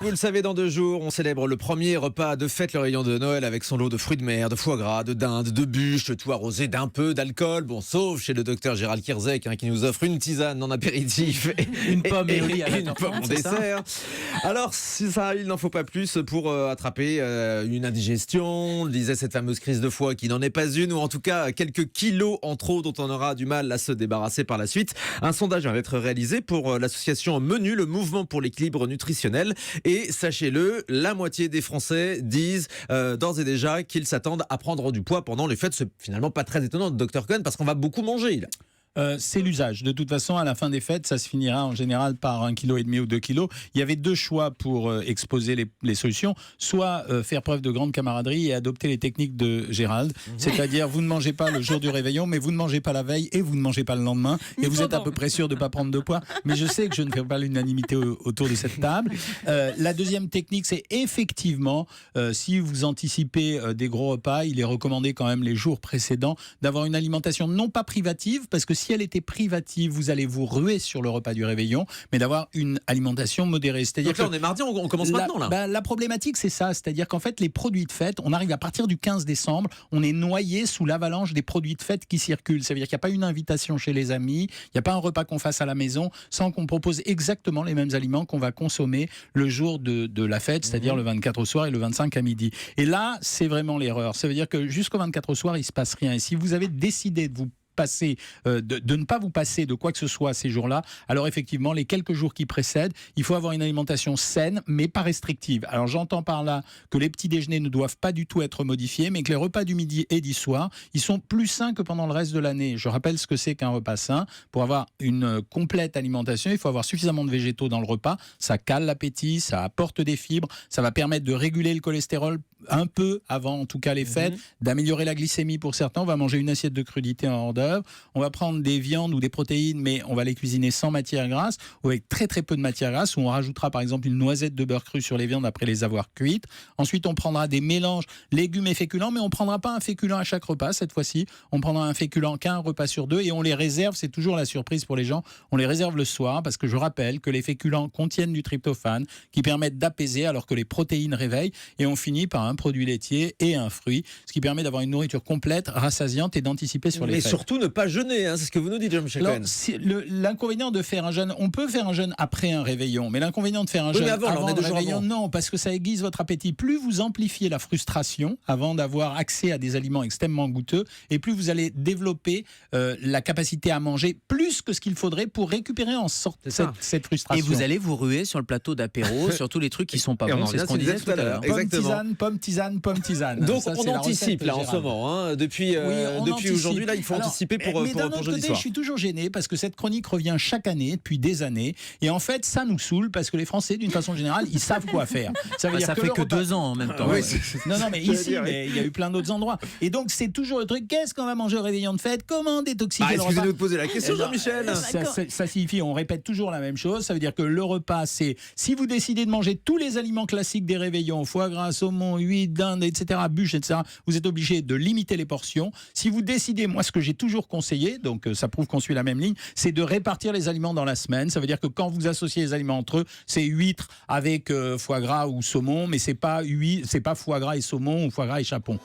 Vous le savez, dans 2 jours, on célèbre le premier repas de fête, le réveillon de Noël, avec son lot de fruits de mer, de foie gras, de dinde, de bûches, le tout arrosé d'un peu d'alcool. Bon, sauf chez le docteur Gérald Kierzek, qui nous offre une tisane en apéritif Une pomme et une pomme en dessert. Alors, si ça, il n'en faut pas plus pour attraper une indigestion, disait cette fameuse crise de foie qui n'en est pas une, ou en tout cas quelques kilos en trop dont on aura du mal à se débarrasser par la suite. Un sondage vient d'être réalisé pour l'association Menu, le mouvement pour l'équilibre nutritionnel. Et sachez-le, la moitié des Français disent d'ores et déjà qu'ils s'attendent à prendre du poids pendant les fêtes. C'est finalement pas très étonnant, Dr Cohen, parce qu'on va beaucoup manger. Là. C'est l'usage. De toute façon, à la fin des fêtes, ça se finira en général par 1,5 kg ou 2 kg. Il y avait 2 choix pour exposer les solutions. Soit faire preuve de grande camaraderie et adopter les techniques de Gérald. C'est-à-dire, vous ne mangez pas le jour du réveillon, mais vous ne mangez pas la veille et vous ne mangez pas le lendemain. Et vous êtes à peu près sûr de ne pas prendre de poids. Mais je sais que je ne fais pas l'unanimité autour de cette table. La deuxième technique, c'est effectivement, si vous anticipez des gros repas, il est recommandé quand même les jours précédents d'avoir une alimentation non pas privative, parce que si elle était privative, vous allez vous ruer sur le repas du réveillon, mais d'avoir une alimentation modérée. C'est-à-dire donc là, on est mardi, on commence maintenant. Là. La problématique, c'est ça. C'est-à-dire qu'en fait, les produits de fête, on arrive à partir du 15 décembre, on est noyé sous l'avalanche des produits de fête qui circulent. Ça veut dire qu'il n'y a pas une invitation chez les amis, il n'y a pas un repas qu'on fasse à la maison sans qu'on propose exactement les mêmes aliments qu'on va consommer le jour de la fête, c'est-à-dire le 24 au soir et le 25 à midi. Et là, c'est vraiment l'erreur. Ça veut dire que jusqu'au 24 au soir, il ne se passe rien. Et si vous avez décidé de vous de ne pas vous passer de quoi que ce soit ces jours-là, alors effectivement, les quelques jours qui précèdent, il faut avoir une alimentation saine, mais pas restrictive. Alors j'entends par là que les petits déjeuners ne doivent pas du tout être modifiés, mais que les repas du midi et du soir, ils sont plus sains que pendant le reste de l'année. Je rappelle ce que c'est qu'un repas sain. Pour avoir une complète alimentation, il faut avoir suffisamment de végétaux dans le repas. Ça cale l'appétit, ça apporte des fibres, ça va permettre de réguler le cholestérol un peu avant, en tout cas, les fêtes, d'améliorer la glycémie pour certains. On va manger une assiette de crudité en hors d'œuvre. On va prendre des viandes ou des protéines, mais on va les cuisiner sans matière grasse ou avec très très peu de matière grasse, où on rajoutera par exemple une noisette de beurre cru sur les viandes après les avoir cuites. Ensuite, on prendra des mélanges légumes et féculents, mais on ne prendra pas un féculent à chaque repas cette fois-ci. On prendra un féculent qu'un repas sur 2 et on les réserve. C'est toujours la surprise pour les gens. On les réserve le soir parce que je rappelle que les féculents contiennent du tryptophane qui permettent d'apaiser alors que les protéines réveillent, et on finit par un produit laitier et un fruit, ce qui permet d'avoir une nourriture complète, rassasiante et d'anticiper sur les fêtes. Mais surtout ne pas jeûner, c'est ce que vous nous dites, Jean-Michel Cohen. L'inconvénient de faire un jeûne, on peut faire un jeûne après un réveillon, mais l'inconvénient de faire un jeûne avant un réveillon, non, parce que ça aiguise votre appétit. Plus vous amplifiez la frustration avant d'avoir accès à des aliments extrêmement goûteux, et plus vous allez développer la capacité à manger plus que ce qu'il faudrait pour récupérer en sorte cette frustration. Et vous allez vous ruer sur le plateau d'apéro, sur tous les trucs qui sont pas bons, c'est ce qu'on disait tout à l'heure. Pomme tisane. Donc ça, on anticipe là en ce moment, depuis aujourd'hui là, il faut anticiper pour mais d'un autre jeudi côté, soir. je suis toujours gêné parce que cette chronique revient chaque année depuis des années, et en fait ça nous saoule parce que les Français d'une façon générale ils savent quoi faire. Ça veut dire ça fait que 2 ans en même temps. Non mais ici, mais il y a eu plein d'autres endroits, et donc c'est toujours le truc, qu'est-ce qu'on va manger au réveillon de fête, comment détoxiquer le repas. Excusez-moi de poser la question, Jean-Michel. Ça signifie, on répète toujours la même chose. Ça veut dire que le repas, c'est si vous décidez de manger tous les aliments classiques des réveillons, foie gras, saumon, huile, dinde, etc., bûche, etc., vous êtes obligé de limiter les portions. Si vous décidez, moi ce que j'ai toujours conseillé, donc ça prouve qu'on suit la même ligne, c'est de répartir les aliments dans la semaine. Ça veut dire que quand vous associez les aliments entre eux, c'est huîtres avec foie gras ou saumon, mais c'est pas foie gras et saumon ou foie gras et chapon.